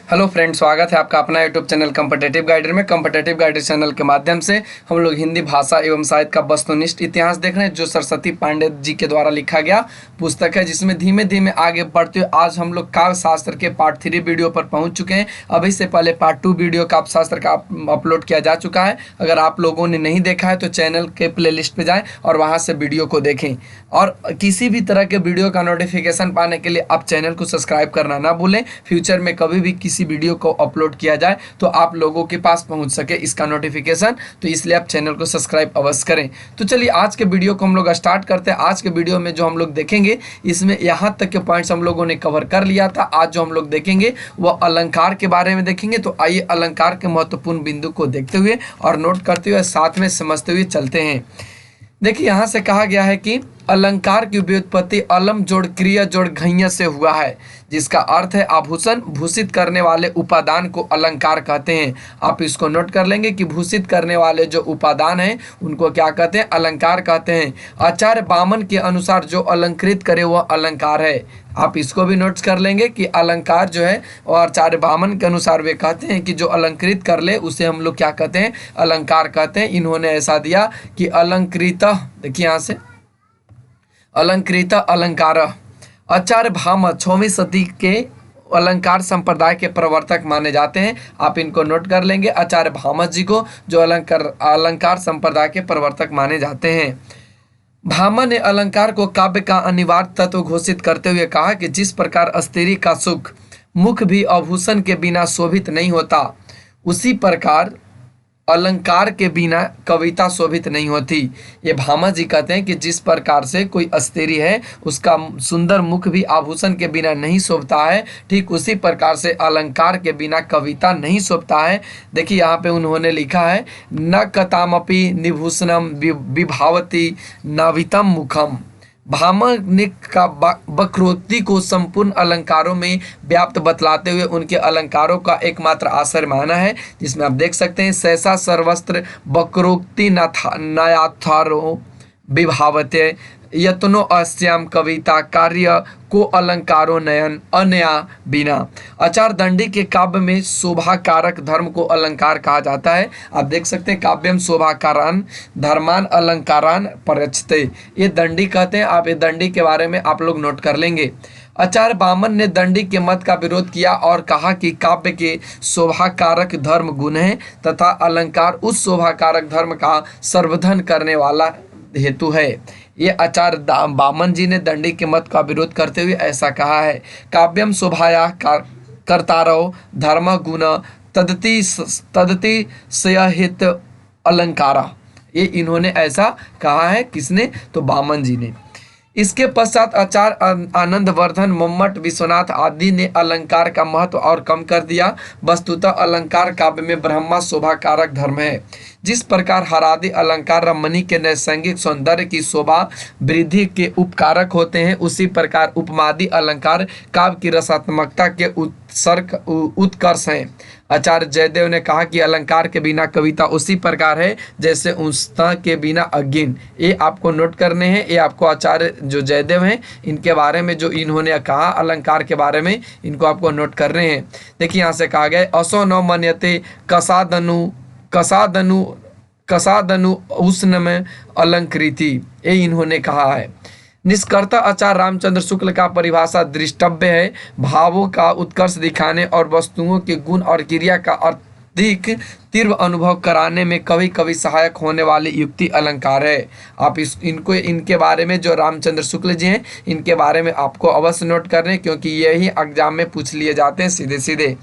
Hello friend, स्वागत है आपका अपना यूट्यूब चैनल कॉम्पिटिटिव गाइडर में। कॉम्पिटिटिव गाइडर चैनल के माध्यम से हम लोग हिंदी भाषा एवं साहित्य का वस्तुनिष्ठ इतिहास देख रहे हैं, जो सरस्वती पांडे जी के द्वारा लिखा गया पुस्तक है, जिसमें धीमे धीमे आगे बढ़ते हुए आज हम लोग काव्य शास्त्र के पार्ट 3 वीडियो पर पहुंच चुके हैं। अभी से पहले पार्ट 2 वीडियो काव्य शास्त्र का अपलोड किया जा चुका है। अगर आप लोगों ने नहीं देखा है तो चैनल के प्ले लिस्ट पर जाएँ और वहाँ से वीडियो को देखें। और किसी भी तरह के वीडियो का नोटिफिकेशन पाने के लिए आप चैनल को सब्सक्राइब करना ना भूलें। फ्यूचर में कभी भी किसी वीडियो को अपलोड किया जाए तो आप लोगों के पास पहुंच सके इसका नोटिफिकेशन, तो इसलिए आप चैनल को सब्सक्राइब अवश्य करें। तो चलिए आज के वीडियो को हम लोग स्टार्ट करते हैं। आज के वीडियो में जो हम लोग देखेंगे, इसमें यहाँ तक के पॉइंट्स हम लोगों ने कवर कर लिया था। आज जो हम लोग देखेंगे वह अलंकार के बारे में देखेंगे। तो आइए अलंकार के महत्वपूर्ण बिंदु को देखते हुए और नोट करते हुए साथ में समझते हुए चलते हैं। देखिए, यहाँ से कहा गया है कि अलंकार की व्युत्पत्ति अलम जोड़ क्रिया जोड़ घैया से हुआ है, जिसका अर्थ है आभूषण भूषित करने वाले उपादान को अलंकार कहते हैं। आप इसको नोट कर लेंगे कि भूषित करने वाले जो उपादान हैं उनको क्या कहते हैं? अलंकार कहते हैं। आचार्य वामन के अनुसार जो अलंकृत करे वह अलंकार है। आप इसको भी नोट कर लेंगे कि अलंकार जो है, और आचार्य वामन के अनुसार वे कहते हैं कि जो अलंकृत कर ले उसे हम लोग क्या कहते हैं? अलंकार कहते हैं। इन्होंने ऐसा दिया कि अलंकृत, देखिए यहाँ से अलंकृत अलंकार। आचार्य भामह 6वीं सदी के अलंकार संप्रदाय के प्रवर्तक माने जाते हैं। आप इनको नोट कर लेंगे, आचार्य भामह जी को, जो अलंकार संप्रदाय के प्रवर्तक माने जाते हैं। भामह ने अलंकार को काव्य का अनिवार्य तत्व घोषित करते हुए कहा कि जिस प्रकार स्त्री का सुख मुख भी आभूषण के बिना शोभित नहीं होता, उसी प्रकार अलंकार के बिना कविता शोभित नहीं होती। ये भामह जी कहते हैं कि जिस प्रकार से कोई स्त्री है उसका सुंदर मुख भी आभूषण के बिना नहीं शोभता है, ठीक उसी प्रकार से अलंकार के बिना कविता नहीं शोभता है। देखिए यहाँ पे उन्होंने लिखा है, न कतामपि निभूषणम विभावती नावितम मुखम। भामह ने का वक्रोक्ति को संपूर्ण अलंकारों में व्याप्त बतलाते हुए उनके अलंकारों का एकमात्र आश्रय माना है, जिसमें आप देख सकते हैं, सहसा सर्वस्त्र वक्रोक्ति नयाथारो विभावते यत्नो अस्याम कविता कार्य को अलंकारो नयन अनया बिना। आचार्य दंडी के काव्य में शोभा कारक धर्म को अलंकार कहा जाता है। आप देख सकते हैं, काव्यम शोभाकारान धर्मान अलंकारान परचते, ये दंडी कहते हैं। आप ये दंडी के बारे में आप लोग नोट कर लेंगे। आचार्य वामन ने दंडी के मत का विरोध किया और कहा कि काव्य के शोभाकारक धर्म गुण है तथा अलंकार उस शोभाकारक धर्म का सर्वधन करने वाला हेतु है। ये आचार्य वामन जी ने दंडी के मत का विरोध करते हुए ऐसा कहा है। काव्यम शोभाया कर्तारो धर्म गुण तदति सहित अलंकारा, ये इन्होंने ऐसा कहा है। किसने? तो वामन जी ने। इसके पश्चात आचार्य आनंद वर्धन, मम्मट, विश्वनाथ आदि ने अलंकार का महत्व और कम कर दिया। वस्तुतः अलंकार काव्य में ब्रह्मा शोभाकारक धर्म है। जिस प्रकार हरादि अलंकार रमणी के नैसर्गिक सौंदर्य की शोभा वृद्धि के उपकारक होते हैं, उसी प्रकार उपमादि अलंकार काव्य की रसात्मकता के उत्कर्ष हैं। आचार्य जयदेव ने कहा कि अलंकार के बिना कविता उसी प्रकार है जैसे उष्णता के बिना अग्नि। ये आपको नोट करने हैं। ये आपको आचार्य जो जयदेव हैं इनके बारे में जो इन्होंने कहा अलंकार के बारे में, इनको आपको नोट करने हैं। देखिए यहाँ से कहा गया, असो न मन्यते कसादनु उष्ण में अलंकृति, ये इन्होंने कहा है। निष्कर्ता आचार्य रामचंद्र शुक्ल का परिभाषा दृष्टव्य है। भावों का उत्कर्ष दिखाने और वस्तुओं के गुण और क्रिया का अधिक तीव्र अनुभव कराने में कभी कभी सहायक होने वाली युक्ति अलंकार है। आप इनके बारे में जो रामचंद्र शुक्ल जी हैं इनके बारे में आपको अवश्य नोट करने, क्योंकि यही एग्जाम में पूछ लिए जाते हैं सीधे सीधे।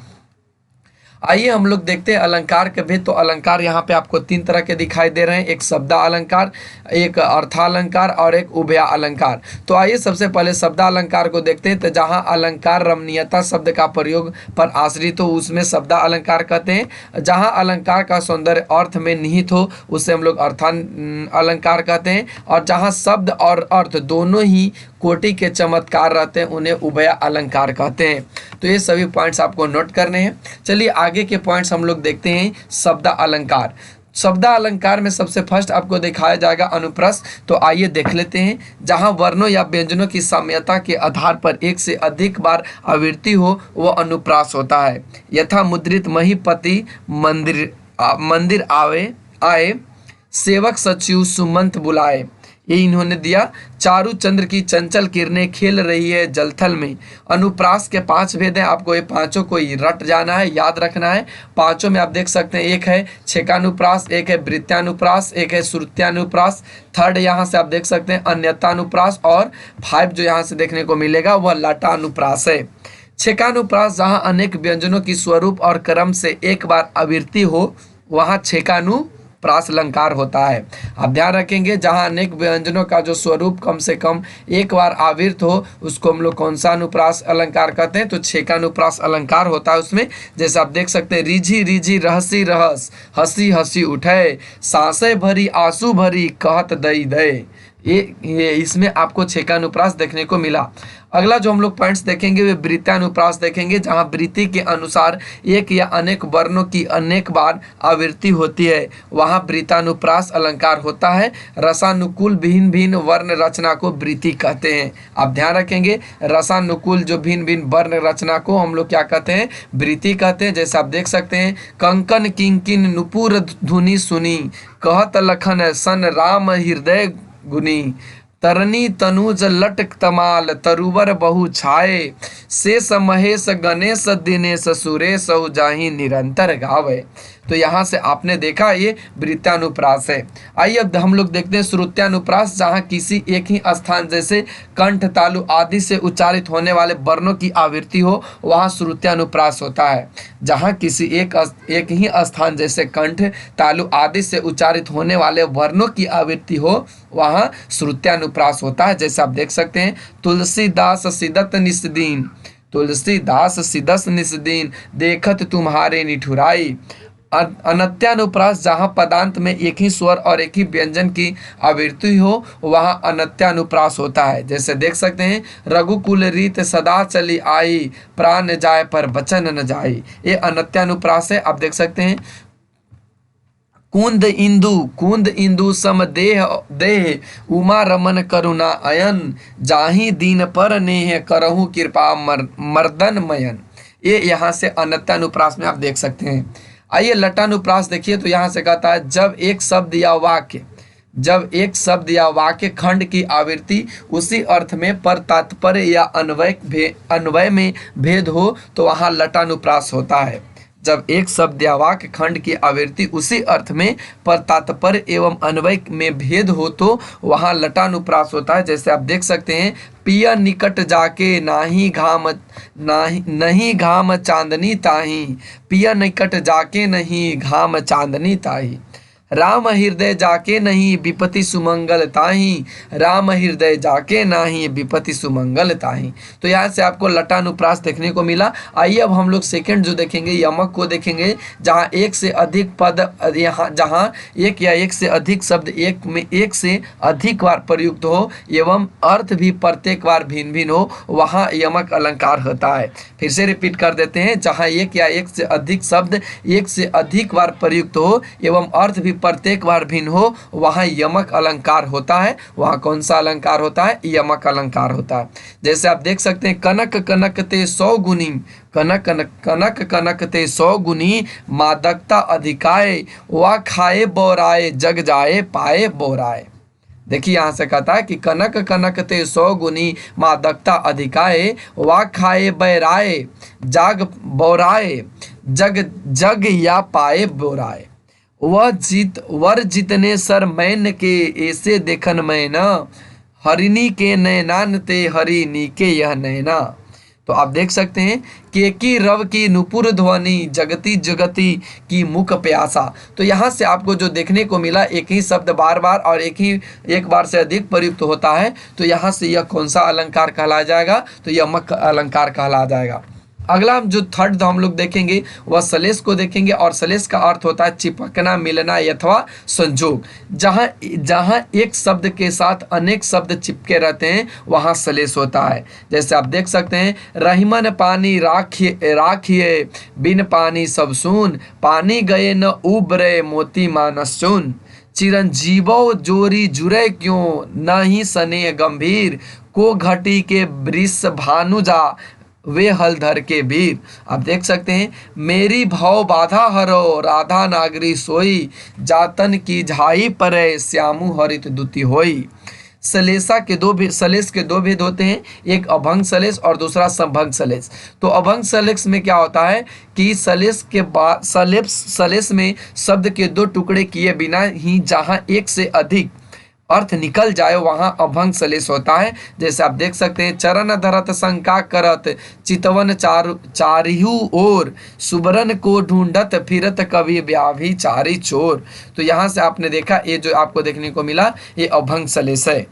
आइए हम लोग देखते हैं अलंकार के भेद। तो अलंकार यहाँ पे आपको 3 तरह के दिखाई दे रहे हैं, एक शब्दा अलंकार, एक अर्थालंकार और एक उभया अलंकार। तो आइए सबसे पहले शब्दा अलंकार को देखते हैं। तो जहाँ अलंकार रमणीयता शब्द का प्रयोग पर आश्रित हो उसमें शब्दा अलंकार कहते हैं। जहाँ अलंकार का सौंदर्य अर्थ में निहित हो उसे हम लोग अलंकार कहते हैं। और जहाँ शब्द और अर्थ दोनों ही कोटि के चमत्कार रहते हैं उन्हें उभया अलंकार कहते हैं। तो ये सभी पॉइंट्स आपको नोट करने हैं। चलिए आगे के पॉइंट्स हम लोग देखते हैं। शब्द अलंकार, शब्दालंकार में सबसे फर्स्ट आपको दिखाया जाएगा अनुप्रास। तो आइए देख लेते हैं। जहां वर्णों या व्यंजनों की साम्यता के आधार पर एक से अधिक बार आवृत्ति हो वह अनुप्रास होता है। यथा मुद्रित महीपति मंदिर आए सेवक सचिव सुमंत बुलाए, ये इन्होंने दिया। चारू चंद्र की चंचल किरणें खेल रही है जलथल में। अनुप्रास के 5 भेद हैं, आपको ये पांचों को रट जाना है, याद रखना है। पांचों में आप देख सकते हैं, एक है छेकानुप्रास, एक है वृत्त्यानुप्रास, एक है श्रुत्यानुप्रास, थर्ड यहाँ से आप देख सकते हैं अन्यतानुप्रास, और 5 जो यहाँ से देखने को मिलेगा वह लटानुप्रास है। छेकानुप्रास जहाँ अनेक व्यंजनों की स्वरूप और क्रम से एक बार आवृत्ति हो वहाँ छेकानुप्रास अलंकार होता है। आप ध्यान रखेंगे, जहाँ अनेक व्यंजनों का जो स्वरूप कम से कम एक बार आवृत हो उसको हम लोग कौन सा अनुप्रास अलंकार कहते हैं, तो छेकानुप्रास अलंकार होता है उसमें। जैसे आप देख सकते हैं, रिझी रिझी रहसी रहस, हंसी हंसी उठे, सांसें भरी आंसू भरी कहत दई दे, ये इसमें आपको छेकानुप्रास देखने को मिला। अगला जो हम लोग पॉइंट्स देखेंगे वे वृत्त्यानुप्रास देखेंगे, जहां वृत्ति के अनुसार एक या अनेक वर्णों की अनेक बार आवृत्ति होती है वहां वृत्तानुप्रास अलंकार होता है। रसानुकूल भिन्न भिन्न वर्ण रचना को वृत्ति कहते हैं। आप ध्यान रखेंगे, रसानुकूल जो भिन्न भिन्न वर्ण रचना को हम लोग क्या कहते हैं, वृत्ति कहते हैं। जैसे आप देख सकते हैं, कंकन किंकिन नुपुर धुनि सुनी, कहत लखन सन राम हृदय गुनी, तरनी तनुज लटक तमाल तरुवर बहु छाए, शेष महेश गणेश दिनेश सुरेश जाहि निरंतर गावे। तो यहाँ से आपने देखा ये वृत्त्यानुप्रास है। आइए अब हम लोग देखते हैं श्रुत्यानुप्रास, जहाँ किसी एक ही स्थान जैसे कंठ तालु आदि से उच्चारित होने वाले वर्णों की आवृत्ति हो वहाँ श्रुत्यानुप्रास होता है। जहाँ किसी एक ही स्थान जैसे कंठ तालु आदि से उच्चारित होने वाले वर्णों की आवृत्ति हो वहाँ श्रुत्यानुप्रास होता है। जैसे आप देख सकते हैं, तुलसीदास सिदत निस्दीन, तुलसीदास सिदस निस्दीन, देखत तुम्हारे निठुराई। अनत्यानुप्रास, जहाँ पदांत में एक ही स्वर और एक ही व्यंजन की आवृत्ति हो वहाँ अनत्यानुप्रास होता है। जैसे देख सकते हैं, रघुकुल रीत सदा चली आई, प्राण जाए पर वचन न जाई, ये अनत्यानुप्रास है। आप देख सकते हैं, कुंद इंदु सम देह उमा रमन करुणा अयन, जाहि दीन पर नेह करहु कृपा मर्दन मयन, ये यहाँ से अनत्यानुप्रास में आप देख सकते हैं। आइए लटानुप्रास देखिए, तो यहाँ से कहता है, जब एक शब्द या वाक्य खंड की आवृत्ति उसी अर्थ में पर तात्पर्य या अन्वय में भेद हो तो वहाँ लटानुप्रास होता है। जब एक शब्द या वाक्य खंड की आवृत्ति उसी अर्थ में पर तात्पर्य एवं अन्वय में भेद हो तो वहाँ लटानुप्रास होता है। जैसे आप देख सकते हैं, पिया निकट जाके नहीं घाम चांदनी ताही, पिया निकट जाके नहीं घाम चांदनी ताही, राम हृदय जाके नहीं विपति सुमंगल ताही, राम हृदय जाके नहीं विपति सुमंगल ताही। तो यहाँ से आपको लटानुप्रास देखने को मिला। आइए अब हम लोग सेकंड जो देखेंगे यमक को देखेंगे, जहाँ एक से अधिक पद जहाँ एक या एक से अधिक शब्द एक से अधिक बार प्रयुक्त हो एवं अर्थ भी प्रत्येक बार भिन्न भिन्न हो वहाँ यमक अलंकार होता है। फिर से रिपीट कर देते हैं, जहाँ एक या एक से अधिक शब्द एक से अधिक बार प्रयुक्त हो एवं अर्थ भी प्रत्येक बार भिन्न हो वहाँ यमक अलंकार होता है। वहाँ कौन सा अलंकार होता है, यमक अलंकार होता है। जैसे आप देख सकते हैं, कनक कनक ते 100 गुनी, कनक कनक कनक ते 100 गुनी, मादकता अधिकाए वा खाए बोराए, जग जाए पाए बोराए। देखिए यहाँ से कहता है कि कनक कनक ते 100 गुनी, मादकता अधिकाए वा खाए बैराए, जाग बोराए, जग जग या पाए बोराए। वर जितने सर मैन के ऐसे देखन मैना, हरिणी के नैनान ते हरिणी के यह नैना। तो आप देख सकते हैं, केकी रव की नुपुर ध्वनि, जगती जगती की मुख प्यासा। तो यहाँ से आपको जो देखने को मिला, एक ही शब्द बार बार और एक बार से अधिक प्रयुक्त होता है, तो यहाँ से यह कौन सा अलंकार कहलाया जाएगा, तो यमक अलंकार कहलाया जाएगा। अगला हम जो थर्ड हम लोग देखेंगे वह सलेस को देखेंगे, और सलेस का अर्थ होता है चिपकना, मिलना अथवा संजोग। जहाँ जहाँ एक शब्द के साथ अनेक शब्द चिपके रहते हैं वहाँ सलेस होता है। जैसे आप देख सकते हैं, रहीमन पानी राखिए राखिए, बिन पानी सब सून, पानी गए न उबरे, मोती मानस चून, चिरंजीवो जोरी जुरे क्यों, न ही सने गंभीर, को घटी के वृष भानुजा, वे हलधर के वीर। आप देख सकते हैं, मेरी भव बाधा हरो, राधा नागरी सोई, जातन की झाई परे, श्यामु हरित दुति होई। सलेस के दो भेद होते हैं, एक अभंग सलेस और दूसरा संभंग सलेस। तो अभंग सलेस में क्या होता है कि सलेस के बाद सलेस में शब्द के दो टुकड़े किए बिना ही जहां एक से अधिक अर्थ निकल जाए वहां अभंग सलेस होता है। जैसे आप देख सकते हैं, चरण धरत शंका करत, चितवन चारिहु ओर, सुबरन को ढूंढत फिरत, कवि ब्याभी चारी चोर। तो यहाँ से आपने देखा, ये जो आपको देखने को मिला ये अभंग सलेस है।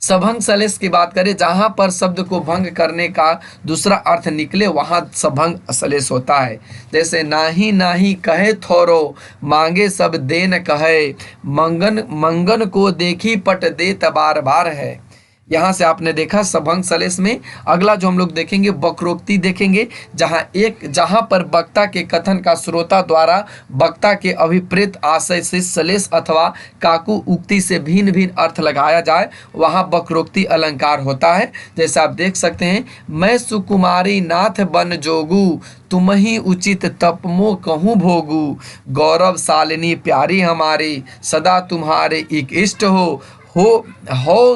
सभंग सलेस की बात करें, जहां पर शब्द को भंग करने का दूसरा अर्थ निकले वहां सभंग सलेस होता है। जैसे नाही नाही कहे थोरो, मांगे सब देन कहे, मंगन मंगन को देखी पट देत बार बार है। यहाँ से आपने देखा सभंग सलेस में। अगला जो हम लोग देखेंगे वक्रोक्ति देखेंगे, जहाँ पर वक्ता के कथन का श्रोता द्वारा वक्ता के अभिप्रेत आशय से सलेस अथवा काकु उक्ति से भिन्न भिन्न अर्थ लगाया जाए वहाँ वक्रोक्ति अलंकार होता है। जैसे आप देख सकते हैं, मैं सुकुमारी नाथ बन जोगू, तुम ही उचित तपमो कहूँ भोगू, गौरव शालिनी प्यारी हमारी, सदा तुम्हारे एक इष्ट हो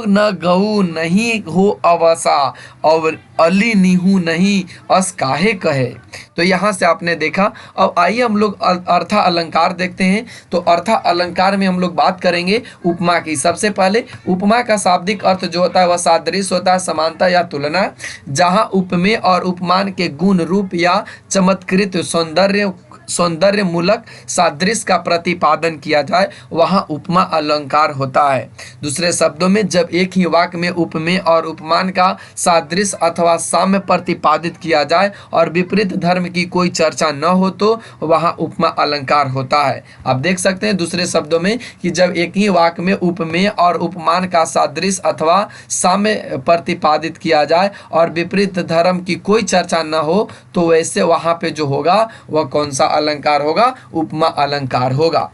न गहू नहीं हो अवसा, और अली निहू नहीं अस काहे कहे। तो यहाँ से आपने देखा। अब आइए हम लोग अर्था अलंकार देखते हैं। तो अर्था अलंकार में हम लोग बात करेंगे उपमा की। सबसे पहले उपमा का शाब्दिक अर्थ जो होता है वह सादृश्य होता है, समानता या तुलना। जहाँ उपमेय और उपमान के गुण, रूप या चमत्कृत सौंदर्य मूलक सादृश्य का प्रतिपादन किया जाए वहाँ उपमा अलंकार होता है। दूसरे शब्दों में, जब एक ही वाक्य में उपमेय और उपमान का सादृश्य अथवा साम्य प्रतिपादित किया जाए और विपरीत धर्म की कोई चर्चा न हो तो वहाँ उपमा अलंकार होता है। आप देख सकते हैं दूसरे शब्दों में कि जब एक ही वाक्य में उपमेय और उपमान का सादृश्य अथवा साम्य प्रतिपादित किया जाए और विपरीत धर्म की कोई चर्चा न हो तो वैसे वहाँ पे जो होगा वह कौन सा अलंकार होगा? उपमा अलंकार होगा।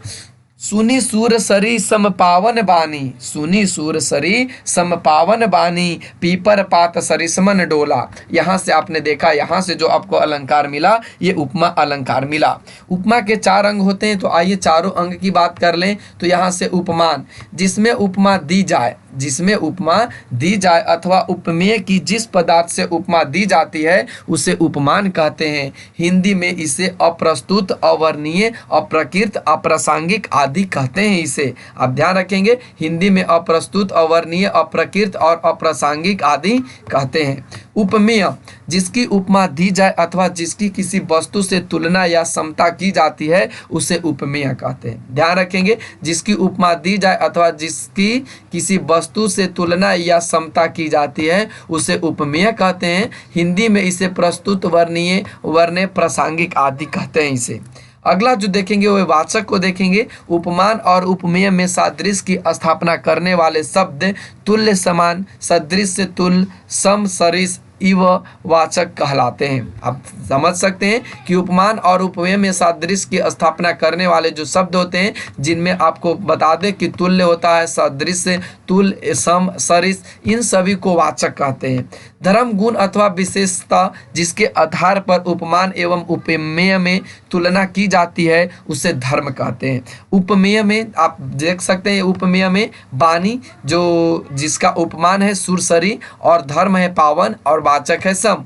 सुनी सूर सरी समपावन बानी, सुनी सूर सरी समपावन बानी, पीपर पात सरिसमन डोला। यहाँ से आपने देखा, यहाँ से जो आपको अलंकार मिला ये उपमा अलंकार मिला। उपमा के 4 अंग होते हैं, तो आइए चारों अंग की बात कर लें। तो यहाँ से उपमान, जिसमें उपमा दी जाए, जिसमें उपमा दी जाए अथवा उपमेय की जिस पदार्थ से उपमा दी जाती है उसे उपमान कहते हैं। हिंदी में इसे अप्रस्तुत, अवर्णनीय, अप्रकृत, अप्रासंगिक आदि कहते हैं। इसे आप ध्यान रखेंगे, हिंदी में अप्रस्तुत, अवर्णनीय, अप्रकृत और अप्रासंगिक आदि कहते हैं। उपमेय, जिसकी उपमा दी जाए अथवा जिसकी किसी वस्तु से तुलना या समता की जाती है उसे उपमेय कहते हैं। ध्यान रखेंगे, जिसकी उपमा दी जाए अथवा जिसकी किसी वस्तु से तुलना या समता की जाती है उसे उपमेय कहते हैं। हिंदी में इसे प्रस्तुत, वर्णनीय, वर्ण्य, प्रासंगिक आदि कहते हैं इसे। अगला जो देखेंगे वह वाचक को देखेंगे। उपमान और उपमेय में सादृश्य की स्थापना करने वाले शब्द तुल्य, समान, सदृश, तुल्य, सम, सरिस, इव वाचक कहलाते हैं। आप समझ सकते हैं कि उपमान और उपमेय में सादृश्य की स्थापना करने वाले जो शब्द होते हैं, जिनमें आपको बता दें कि तुल्य होता है, सदृश्य, तुल्य, सम, सरिस, इन सभी को वाचक कहते हैं। धर्म, गुण अथवा विशेषता जिसके आधार पर उपमान एवं उपमेय में तुलना की जाती है उसे धर्म कहते हैं। उपमेय में आप देख सकते हैं, उपमेय में बानी जो जिसका उपमान है सुरसरी और धर्म है पावन और वाचक है सम।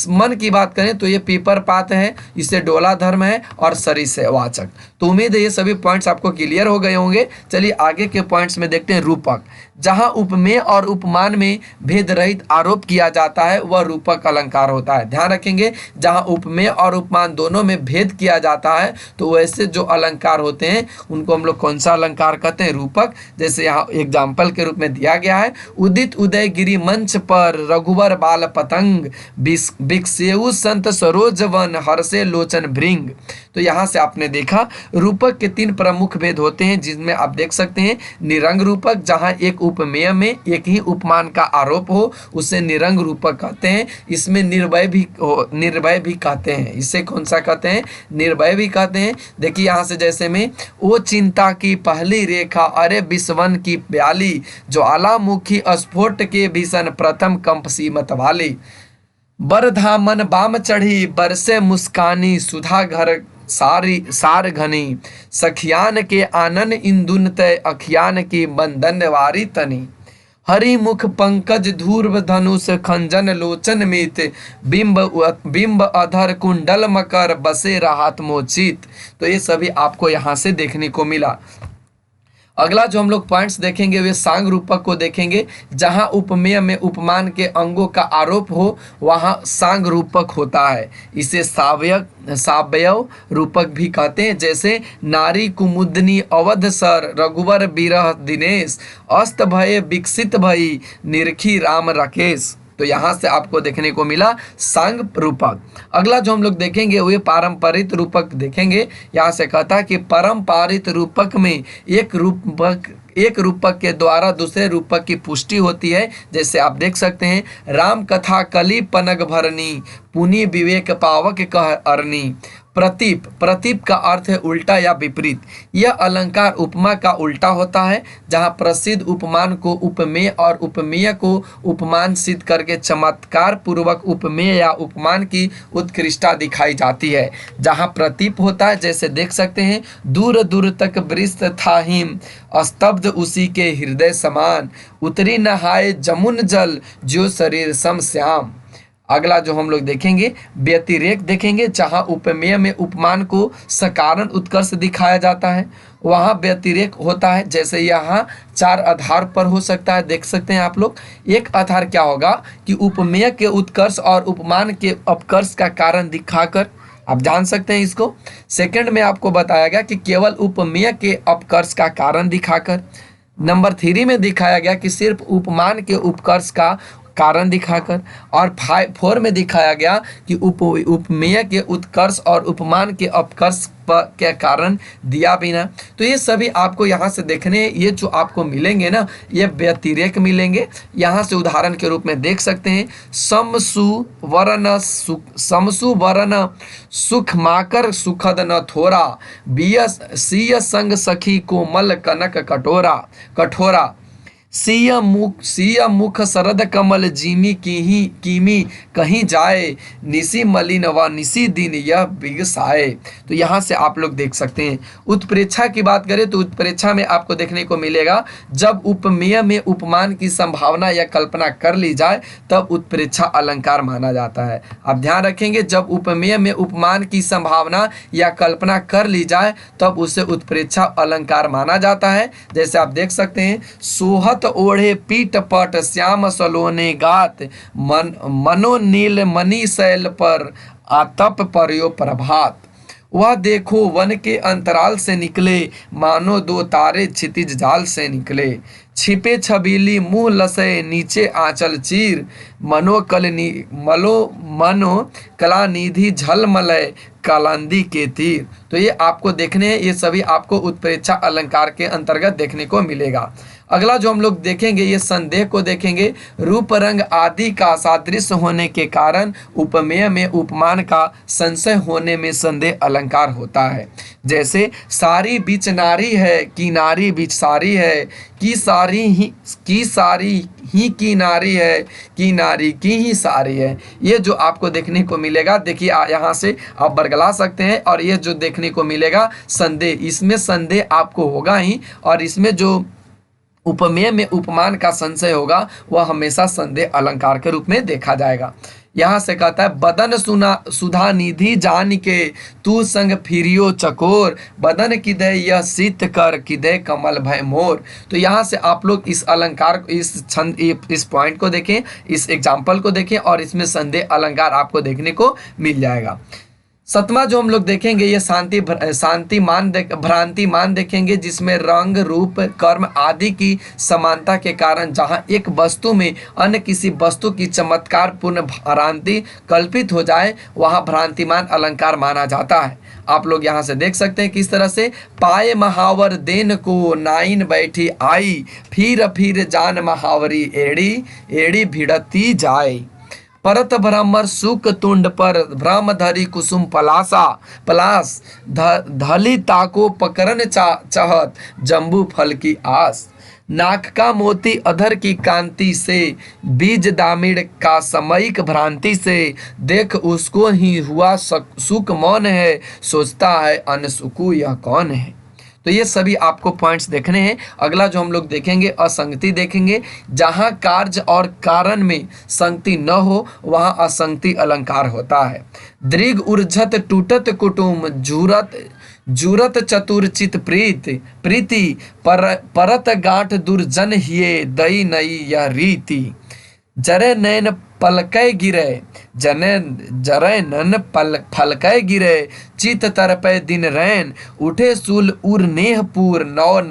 मन की बात करें तो ये पीपर पात है, इसे डोला धर्म है और सरिस है वाचक। तो उम्मीद है ये सभी पॉइंट्स आपको क्लियर हो गए होंगे। चलिए आगे के पॉइंट्स में देखते हैं। रूपक, जहां उपमेय और उपमान में भेद रहित आरोप किया जाता है वह रूपक अलंकार होता है। ध्यान रखेंगे, जहां उपमेय और उपमान दोनों में भेद किया जाता है तो वैसे जो अलंकार होते हैं उनको हम लोग कौन सा अलंकार कहते हैं? रूपक। जैसे यहाँ एग्जाम्पल के रूप में दिया गया है, उदित उदय गिरी मंच पर, रघुवर बाल पतंग, बिकसेउ संत सरोज वन हर्षे लोचन भृंग। तो यहाँ से आपने देखा रूपक के 3 प्रमुख भेद होते हैं, जिसमें आप देख सकते हैं निरंग रूपक, जहाँ एक उपमेय में एक ही उपमान का आरोप हो उसे निरंग रूपक कहते हैं। इसमें निर्भय भी कहते हैं। इसे कौन सा कहते हैं? निर्भय भी कहते हैं। देखिए यहाँ से जैसे में ओ चिंता की पहली रेखा अरे विस्वन की प्याली, ज्वालामुखी स्फोट के भीषण प्रथम कंप सीमत वाली, बरधामन बाम चढ़ी बरसे मुस्कानी, सुधा घर सार घनी, सखियान के आनन इंदुन तय अखियान की बंदन वारी तनी, हरि मुख पंकज धूर्व धनुष खंजन लोचन मित, बिंब अधर कुंडल मकर बसे राहत मोचित। तो ये सभी आपको यहाँ से देखने को मिला। अगला जो हम लोग पॉइंट्स देखेंगे वे सांग रूपक को देखेंगे। जहां उपमेय में उपमान के अंगों का आरोप हो वहां सांग रूपक होता है। इसे सावयव रूपक भी कहते हैं। जैसे नारी कुमुदनी अवध सर रघुवर बिरह दिनेश, अस्त भय विकसित भई निरखी राम राकेश। तो यहाँ से आपको देखने को मिला सांग रूपक। अगला जो हम लोग देखेंगे वे पारंपरिक रूपक देखेंगे। यहाँ से कहता है कि पारंपरिक रूपक में एक रूपक के द्वारा दूसरे रूपक की पुष्टि होती है। जैसे आप देख सकते हैं राम कथा कली पनग भरनी, पुनि विवेक पावक कह अरनी। प्रतीप का अर्थ है उल्टा या विपरीत। यह अलंकार उपमा का उल्टा होता है, जहाँ प्रसिद्ध उपमान को उपमेय और उपमेय को उपमान सिद्ध करके चमत्कार पूर्वक उपमेय या उपमान की उत्कृष्टता दिखाई जाती है। जहाँ प्रतीप होता है, जैसे देख सकते हैं दूर दूर तक वृष्ट था हिम, स्तब्ध उसी के हृदय समान, उतरी नहाए जमुन जल जो शरीर सम श्याम। अगला जो हम लोग देखेंगे व्यतिरेक देखेंगे। जहाँ उपमेय में उपमान को सकारण उत्कर्ष दिखाया जाता है वहाँ व्यतिरेक होता है। जैसे यहाँ 4 आधार पर हो सकता है, देख सकते हैं आप लोग। एक आधार क्या होगा कि उपमेय के उत्कर्ष और उपमान के अपकर्ष का कारण दिखाकर, आप जान सकते हैं इसको। सेकंड में आपको बताया गया कि केवल उपमेय के अपकर्ष का कारण दिखाकर। नंबर 3 में दिखाया गया कि सिर्फ उपमान के उपकर्ष का कारण दिखाकर। और 4 में दिखाया गया कि उपमेय के उत्कर्ष और उपमान के अपकर्ष के कारण दिया बिना। तो ये सभी आपको यहाँ से देखने, ये जो आपको मिलेंगे ना, ये व्यतिरेक मिलेंगे। यहाँ से उदाहरण के रूप में देख सकते हैं समसु वरन सुख माकर सुखद न थोरा, सिय संग सखी कोमल कनक कठोरा, सिय मुख शरद कमल जीमी कीमी कहीं जाए, निसी मलिन व निसी दिन यह बिगसाए। तो यहाँ से आप लोग देख सकते हैं। उत्प्रेक्षा की बात करें तो उत्प्रेक्षा में आपको देखने को मिलेगा जब उपमेय में उपमान की संभावना या कल्पना कर ली जाए तब उत्प्रेक्षा अलंकार माना जाता है। आप ध्यान रखेंगे जब उपमेय में उपमान की संभावना या कल्पना कर ली जाए तब उसे उत्प्रेक्षा अलंकार माना जाता है। जैसे आप देख सकते हैं सोहत ओढ़े पीठ पट श्याम सलोने गात, मनो नील मणि शैल पर आतप पर्यो प्रभात, वह देखो वन के अंतराल से निकले, मानो 2 तारे क्षितिज जाल से निकले, छिपे छबीली मुंह लसे नीचे आंचल चीर, मनो कला निधि झलमलय कालांदी के तीर। तो ये आपको देखने हैं, ये सभी आपको उत्प्रेक्षा अलंकार के अंतर्गत देखने को मिलेगा। अगला जो हम लोग देखेंगे ये संदेह को देखेंगे। रूप रंग आदि का सादृश्य होने के कारण उपमेय में उपमान का संशय होने में संदेह अलंकार होता है। जैसे सारी बीच नारी है कि नारी बीच सारी है, कि सारी ही की नारी है कि नारी की ही सारी है। ये जो आपको देखने को मिलेगा, देखिए यहाँ से आप बरगला सकते हैं। और ये जो देखने को मिलेगा संदेह, इसमें संदेह आपको होगा ही। और इसमें जो उपमेय में उपमान का संशय होगा वह हमेशा संदेह अलंकार के रूप में देखा जाएगा। यहाँ से कहता है बदन सुधा निधि जान के तू संग फिरियो चकोर, बदन किदय यह शीत कर किदय कमल भय मोर। तो यहाँ से आप लोग इस अलंकार इस पॉइंट को देखें, इस एग्जाम्पल को देखें और इसमें संदेह अलंकार आपको देखने को मिल जाएगा। 7वां जो हम लोग देखेंगे ये भ्रांति मान देखेंगे, जिसमें रंग रूप कर्म आदि की समानता के कारण जहां एक वस्तु में अन्य किसी वस्तु की चमत्कार पूर्ण भ्रांति कल्पित हो जाए वहां भ्रांतिमान अलंकार माना जाता है। आप लोग यहाँ से देख सकते हैं किस तरह से, पाए महावर देन को नाइन बैठी आई, फिर जान महावरी एड़ी एड़ी भिड़ती जाए। परत भ्रमर सुख तुंड पर भ्रम धरी कुसुम पलास धली ताको पकड़न चाहत जम्बू फल की आस। नाक का मोती अधर की कांति से, बीज दामिड़ का समयिक भ्रांति से, देख उसको ही हुआ सुख मौन है, सोचता है अनसुकु यह कौन है। तो ये सभी आपको पॉइंट्स देखने हैं। अगला जो हम लोग देखेंगे असंगति देखेंगे, जहां कार्य और कारण में संगति न हो वहां असंगति अलंकार होता है। दृग उर्झत टूटत कुटुम जूरत चतुरचित प्रीति परत गांठ दुर्जन हिये दई नई यह रीति। जरे नैन पलकै गिरे जरे नन फलकै गिरे, चित तरपै दिन रैन, उठे सूल उर नेहपुर नौ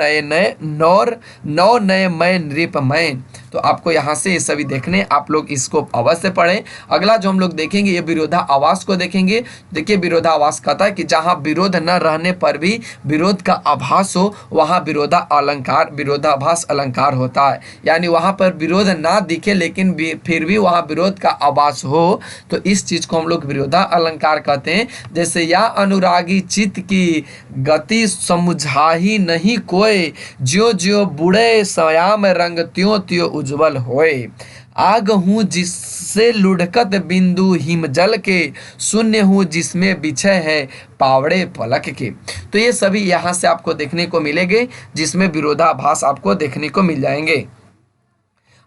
नए मैं नृप मैन। तो आपको यहाँ से ये सभी देखने, आप लोग इसको अवश्य पढ़ें। अगला जो हम लोग देखेंगे ये विरोधाभास को देखेंगे। देखिए विरोधाभास कहता है कि जहाँ विरोध न रहने पर भी विरोध का आभास हो वहाँ विरोधाभास अलंकार होता है। यानी वहाँ पर विरोध ना दिखे लेकिन फिर भी वहाँ विरोध का आभास हो तो इस चीज को हम लोग विरोधा अलंकार कहते हैं। जैसे या अनुरागी चित्त की गति समुझाही नहीं कोय, ज्यो ज्यो बुढ़े श्याम रंग त्यों त्यों उज्जवल होए। आग हूँ जिससे लुढ़कत बिंदु हिमजल के, शून्य हूँ जिसमें बिछे है पावड़े पलक के। तो ये सभी यहाँ से आपको देखने को मिलेंगे, जिसमें विरोधाभास आपको देखने को मिल जाएंगे।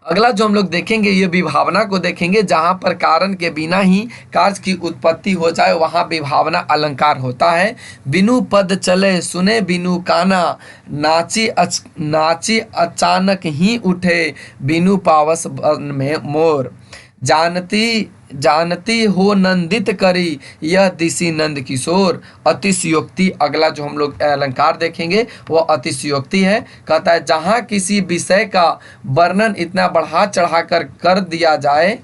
अगला जो हम लोग देखेंगे ये विभावना को देखेंगे, जहां पर कारण के बिना ही कार्य की उत्पत्ति हो जाए वहां विभावना अलंकार होता है। बिनु पद चले सुने बिनु काना, नाची अचानक ही उठे बिनु पावस में मोर। जानती हो नंदित करी यह दिशी नंद किशोर। अतिशयोक्ति अगला जो हम लोग अलंकार देखेंगे वो अतिशयोक्ति है। कहता है जहाँ किसी विषय का वर्णन इतना बढ़ा चढ़ा कर दिया जाए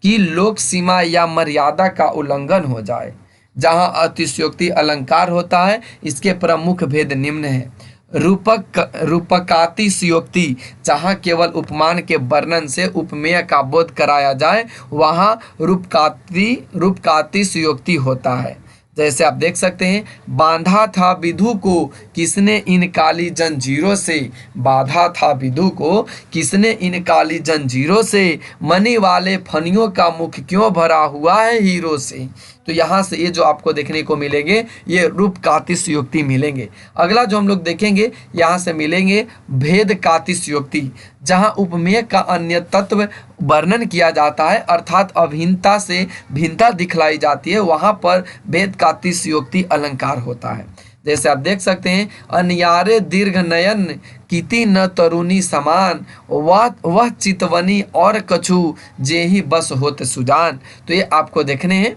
कि लोक सीमा या मर्यादा का उल्लंघन हो जाए। जहाँ अतिशयोक्ति अलंकार होता है इसके प्रमुख भेद निम्न है। रूपकातिशयोक्ति, जहाँ केवल उपमान के वर्णन से उपमेय का बोध कराया जाए वहाँ रूपकातिशयोक्ति होता है। जैसे आप देख सकते हैं, बांधा था विधु को किसने इन काली जंजीरों से, बांधा था विधु को किसने इन काली जंजीरों से, मनी वाले फनियों का मुख क्यों भरा हुआ है हीरो से। तो यहाँ से ये जो आपको देखने को मिलेंगे ये रूपकातिशयोक्ति मिलेंगे। अगला जो हम लोग देखेंगे यहाँ से मिलेंगे भेद कातिशयोक्ति, जहाँ उपमेय का अन्य तत्व वर्णन किया जाता है अर्थात अभिन्नता से भिन्नता दिखलाई जाती है, वहाँ पर भेद कातिशयोक्ति अलंकार होता है। जैसे आप देख सकते हैं, अनियारे दीर्घ नयन किति न तरुणी समान, वह चितवनी और कछु जेहि बस होत सुजान। तो ये आपको देखने हैं।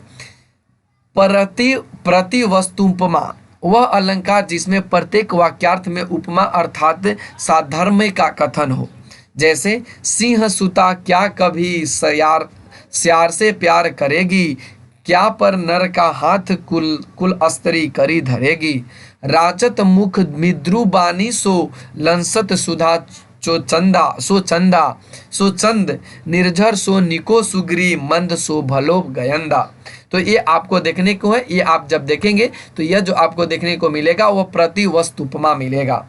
प्रति वस्तुपमा, वह अलंकार जिसमें प्रत्येक वाक्यार्थ में उपमा अर्थात साधर्म्य का कथन हो। जैसे सिंह सुता क्या कभी श्यार से प्यार करेगी, क्या पर नर का हाथ कुल अस्त्री करी धरेगी। राचत मुख मिद्रु बानी सो लंसत सुधा सो चंद निर्झर सो निको सुग्री मंद सो भलो गयंदा। तो ये आपको देखने को है, ये आप जब देखेंगे तो यह जो आपको देखने को मिलेगा वो प्रति वस्तु उपमा मिलेगा।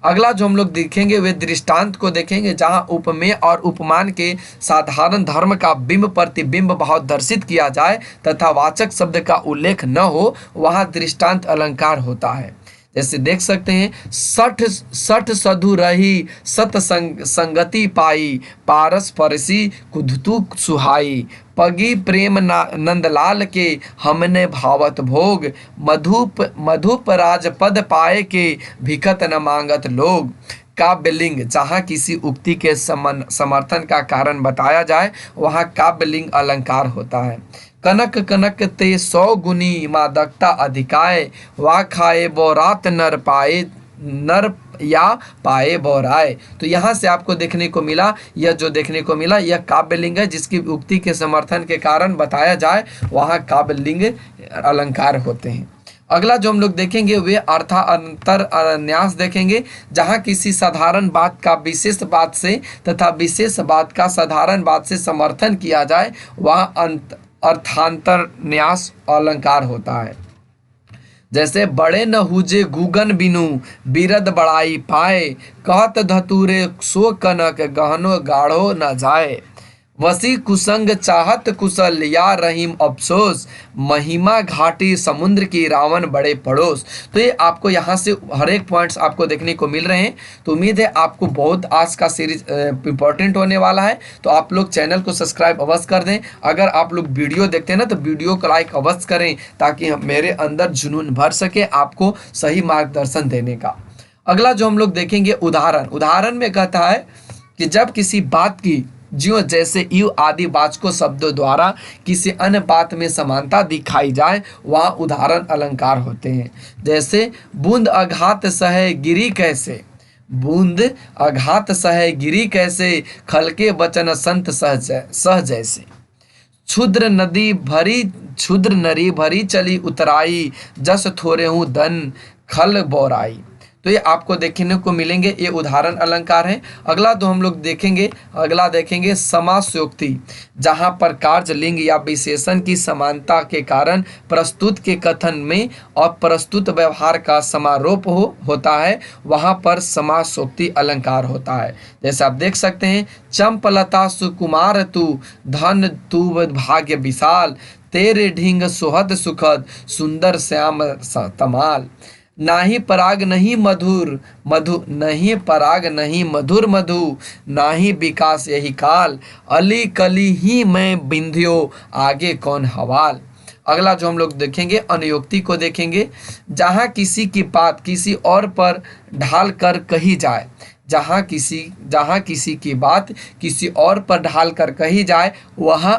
अगला जो हम लोग देखेंगे वे दृष्टांत को देखेंगे, जहां उपमेय और उपमान के साधारण धर्म का बिंब प्रतिबिंब भाव दर्शित किया जाए तथा वाचक शब्द का उल्लेख न हो वहां दृष्टांत अलंकार होता है। जैसे देख सकते हैं, सठ सधु रही सत संगति पाई, पारस परसी कुधतु सुहाई। पगी प्रेम नंदलाल के हमने भावत भोग, मधुप राजपद पाए के भिखत न मांगत लोग। काव्यलिंग, जहाँ किसी उक्ति के समर्थन का कारण बताया जाए वहाँ काव्यलिंग अलंकार होता है। कनक कनक ते 100 गुनी मादकता अधिकाय, वा खाए बो रात नर पाए, नर या पाए बोराए। तो यहाँ से आपको देखने को मिला, यह जो देखने को मिला यह काव्यलिंग है, जिसकी उक्ति के समर्थन के कारण बताया जाए वहाँ काव्यलिंग अलंकार होते हैं। अगला जो हम लोग देखेंगे वे अर्थांतर अन्यास देखेंगे, जहाँ किसी साधारण बात का विशेष बात से तथा विशेष बात का साधारण बात से समर्थन किया जाए वहाँ अर्थांतर न्यास अलंकार होता है। जैसे बड़े न हुजे गुगन बिनु, बिरद बड़ाई पाए, कहत धतूरे सो कनक, गहनो गाढ़ो न जाए। वसी कुसंग चाहत कुशल, या रहीम अफसोस, महिमा घाटी समुद्र की, रावण बड़े पड़ोस। तो ये आपको यहाँ से हर एक पॉइंट्स आपको देखने को मिल रहे हैं। तो उम्मीद है आपको बहुत आज का सीरीज इंपॉर्टेंट होने वाला है। तो आप लोग चैनल को सब्सक्राइब अवश्य कर दें। अगर आप लोग वीडियो देखते हैं ना तो वीडियो को लाइक अवश्य करें, ताकि मेरे अंदर जुनून भर सके आपको सही मार्गदर्शन देने का। अगला जो हम लोग देखेंगे उदाहरण में कहता है कि जब किसी बात की ज्यों जैसे यू आदि वाचकों शब्दों द्वारा किसी अन्य बात में समानता दिखाई जाए वहाँ उदाहरण अलंकार होते हैं। जैसे बूंद आघात सहे गिरी कैसे, बूंद आघात सहे गिरी कैसे, खलके वचन संत सह जैसे। क्षुद्र नरी भरी चली उतराई, जस थोरे हूँ धन खल बोराई। तो ये आपको देखने को मिलेंगे, ये उदाहरण अलंकार है। अगला तो हम लोग देखेंगे समासोक्ति, जहाँ पर कार्य लिंग या विशेषण की समानता के कारण प्रस्तुत के कथन में और प्रस्तुत व्यवहार का समारोप होता है, वहाँ पर समासोक्ति अलंकार होता है। जैसे आप देख सकते हैं, चंपलता सुकुमार तू, धन तू भाग्य विशाल, तेरे ढींग सुहद सुखद, सुंदर श्याम तमाल। नाही पराग नहीं मधुर मधु, नाही विकास यही काल, अली कली ही मैं बिंधियो, आगे कौन हवाल। अगला जो हम लोग देखेंगे अनुयोक्ति को देखेंगे, जहाँ किसी की बात किसी और पर ढाल कर कही जाए, जहाँ किसी की बात किसी और पर ढाल कर कही जाए वह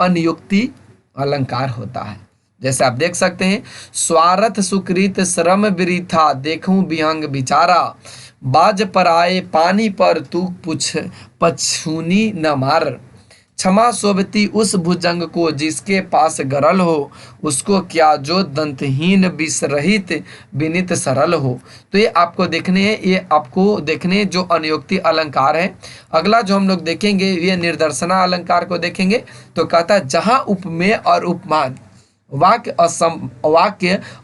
अनुयोक्ति अलंकार होता है। जैसे आप देख सकते हैं, स्वार्थ सुकृत श्रम वृथा, देखूं विहंग बिचारा, बाज पर आए पानी पर तू पछूनी न मार। क्षमा शोभती उस भुजंग को जिसके पास गरल हो, उसको क्या जो दंतहीन विषरहित विनित सरल हो। तो ये आपको देखने जो अनुयोक्ति अलंकार है। अगला जो हम लोग देखेंगे ये निर्दर्शना अलंकार को देखेंगे। तो कहता है जहाँ उपमेय और उपमान वाक्य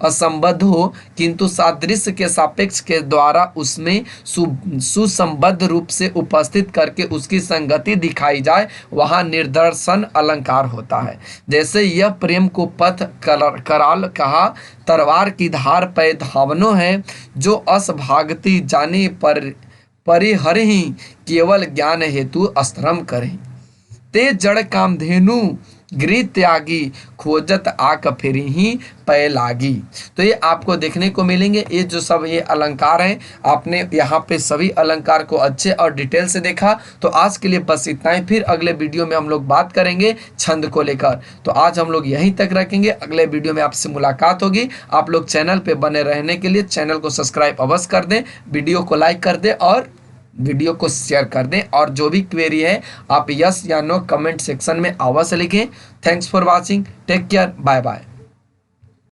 असंबद्ध हो किंतु सादृश्य के सापेक्ष के द्वारा उसमें सुसंबद्ध रूप से उपस्थित करके उसकी संगति दिखाई जाए वहाँ निर्दर्शन अलंकार होता है। जैसे यह प्रेम को पथ कराल कहा, तलवार की धार पे धावनो है, जो अस भागती जाने पर परिहर ही, केवल ज्ञान हेतु अस्त्रम करे। ते जड़ कामधेनु गृह त्यागी, खोजत आक फिर ही पै लागी। तो ये आपको देखने को मिलेंगे। ये जो सब ये अलंकार हैं, आपने यहाँ पे सभी अलंकार को अच्छे और डिटेल से देखा। तो आज के लिए बस इतना ही, फिर अगले वीडियो में हम लोग बात करेंगे छंद को लेकर। तो आज हम लोग यहीं तक रखेंगे, अगले वीडियो में आपसे मुलाकात होगी। आप लोग चैनल पे बने रहने के लिए चैनल को सब्सक्राइब अवश्य कर दें, वीडियो को लाइक कर दें और वीडियो को शेयर कर दें। और जो भी क्वेरी है आप यस या नो कमेंट सेक्शन में अवश्य लिखें। Thanks for watching, take care, bye bye.